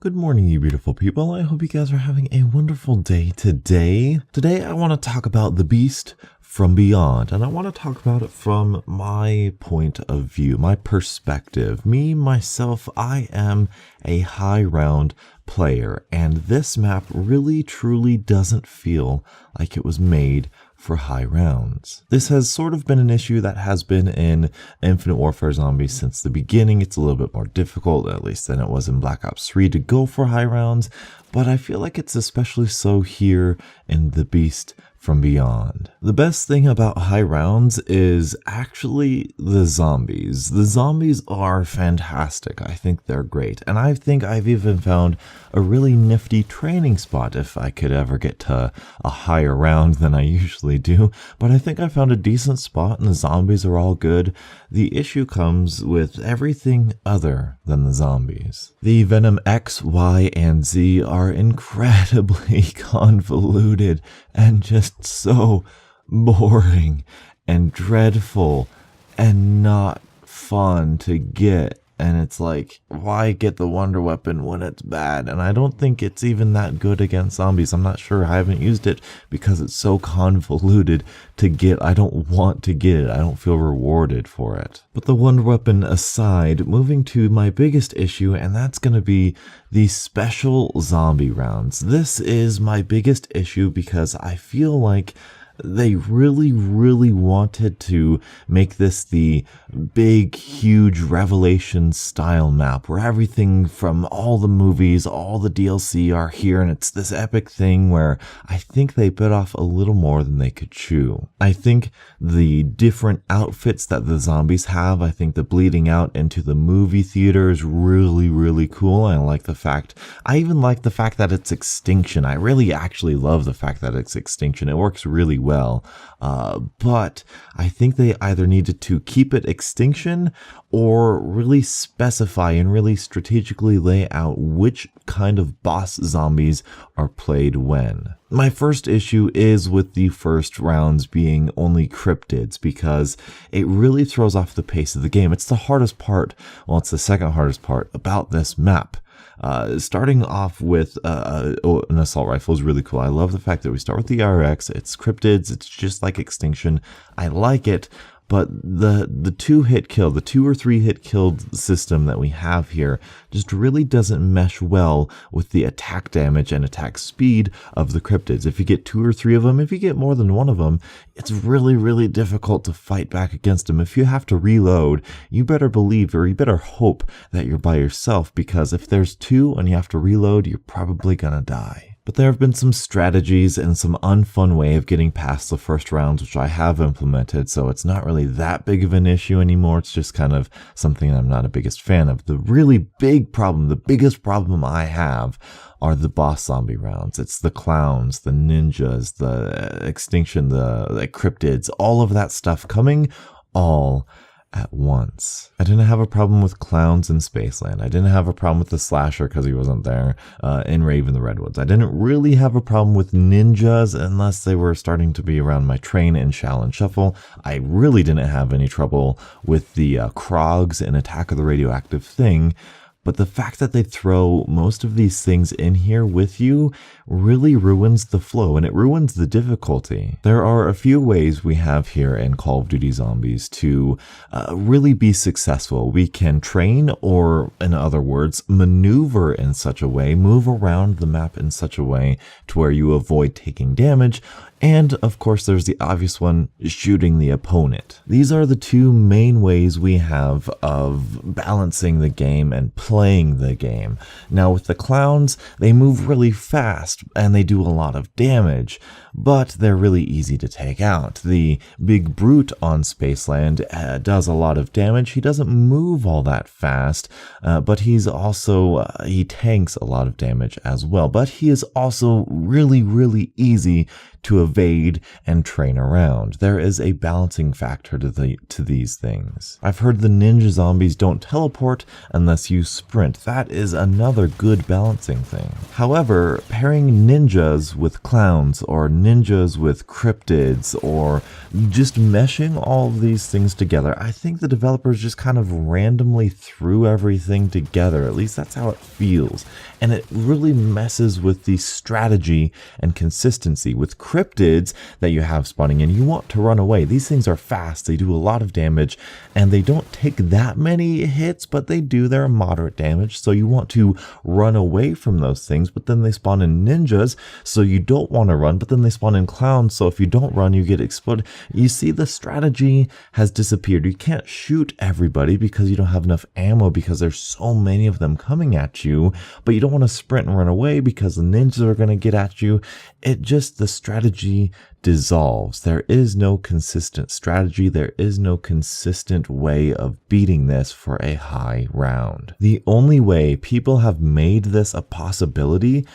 Good morning, you beautiful people. I hope you guys are having a wonderful day today. Today, I want to talk about The Beast from Beyond, and I want to talk about it from my point of view, my perspective. Me, myself, I am a high round player, and this map really, truly doesn't feel like it was made for high rounds. This has sort of been an issue that has been in Infinite Warfare Zombies since the beginning. It's a little bit more difficult, at least than it was in Black Ops 3, to go for high rounds, but I feel like it's especially so here in The Beast from Beyond. The best thing about high rounds is actually the zombies. The zombies are fantastic. I think they're great. And I think I've even found a really nifty training spot if I could ever get to a higher round than I usually do. But I think I found a decent spot and the zombies are all good. The issue comes with everything other than the zombies. The Venom X, Y, and Z are incredibly convoluted and just so boring and dreadful and not fun to get. And it's like, why get the wonder weapon when it's bad? And I don't think it's even that good against zombies. I'm not sure. I haven't used it because it's so convoluted to get. I don't want to get it. I don't feel rewarded for it. But the wonder weapon aside, moving to my biggest issue, and that's going to be the special zombie rounds. This is my biggest issue because I feel like they really wanted to make this the big, huge Revelation style map where everything from all the movies, all the DLC are here, and it's this epic thing where I think they bit off a little more than they could chew. I think the different outfits that the zombies have, I think the bleeding out into the movie theater is really cool. I even like the fact that it's Extinction. I really actually love the fact that it's Extinction. It works really well. But I think they either needed to keep it Extinction or really specify and really strategically lay out which kind of boss zombies are played when. My first issue is with the first rounds being only cryptids because it really throws off the pace of the game. It's the hardest part, well, it's the second hardest part about this map. Starting off with an assault rifle is really cool. I love the fact that we start with the RX. It's cryptids. It's just like Extinction. I like it, but the two or three hit kill system that we have here just really doesn't mesh well with the attack damage and attack speed of the cryptids. If you get two or three of them, if you get more than one of them, it's really difficult to fight back against them. If you have to reload, you better believe or you better hope that you're by yourself, because if there's two and you have to reload, you're probably gonna die. But there have been some strategies and some unfun way of getting past the first rounds, which I have implemented, so it's not really that big of an issue anymore. It's just kind of something I'm not a biggest fan of. The really big problem, the biggest problem I have are the boss zombie rounds. It's the clowns, the ninjas, the Extinction, the cryptids, all of that stuff coming all at once. I didn't have a problem with clowns in Spaceland. I didn't have a problem with the slasher because he wasn't there in Raven the Redwoods. I didn't really have a problem with ninjas unless they were starting to be around my train in Shaolin Shuffle. I really didn't have any trouble with the Krogs in Attack of the Radioactive Thing. But the fact that they throw most of these things in here with you really ruins the flow, and it ruins the difficulty. There are a few ways we have here in Call of Duty Zombies to really be successful. We can train, or in other words, maneuver in such a way, move around the map in such a way to where you avoid taking damage. And of course, there's the obvious one, shooting the opponent. These are the two main ways we have of balancing the game and playing the game. Now with the clowns, they move really fast and they do a lot of damage, but they're really easy to take out. The big brute on Spaceland does a lot of damage. He doesn't move all that fast, but he's also, he tanks a lot of damage as well. But he is also really easy to evade and train around. There is a balancing factor to these things. I've heard the ninja zombies don't teleport unless you sprint. That is another good balancing thing. However, pairing ninjas with clowns or ninjas with cryptids or just meshing all of these things together, I think the developers just kind of randomly threw everything together. At least that's how it feels. and it really messes with the strategy and consistency. With cryptids that you have spawning in, you want to run away. These things are fast, they do a lot of damage, and they don't take that many hits, but they do their moderate damage, so you want to run away from those things. But then they spawn in ninjas, so you don't want to run, but then they spawn in clowns, so if you don't run, you get exploded. You see, the strategy has disappeared. You can't shoot everybody because you don't have enough ammo, because there's so many of them coming at you, but you don't want to sprint and run away because the ninjas are going to get at you. The strategy dissolves. There is no consistent strategy. There is no consistent way of beating this for a high round. The only way people have made this a possibility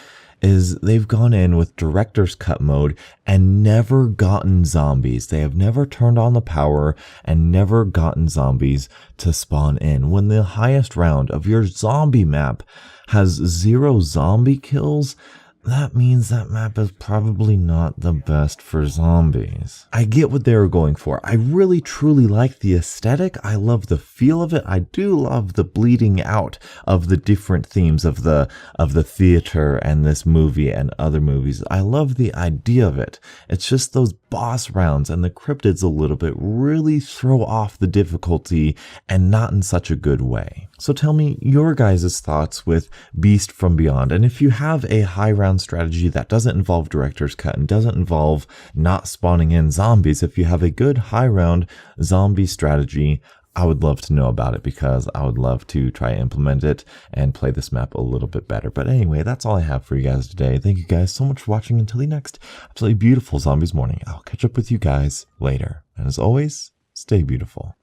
is they've gone in with director's cut mode and never gotten zombies. They have never turned on the power and never gotten zombies to spawn in. When the highest round of your zombie map has 0 zombie kills, that means that map is probably not the best for zombies. I get what they were going for. I really truly like the aesthetic. I love the feel of it. I do love the bleeding out of the different themes of the theater and this movie and other movies. I love the idea of it. It's just those boss rounds and the cryptids a little bit really throw off the difficulty, and not in such a good way. So tell me your guys' thoughts with Beast from Beyond, and if you have a high round strategy that doesn't involve director's cut and doesn't involve not spawning in zombies, if you have a good high round zombie strategy, I would love to know about it, because I would love to try to implement it and play this map a little bit better. But anyway, that's all I have for you guys today. Thank you guys so much for watching. Until the next absolutely beautiful Zombies morning, I'll catch up with you guys later. And as always, stay beautiful.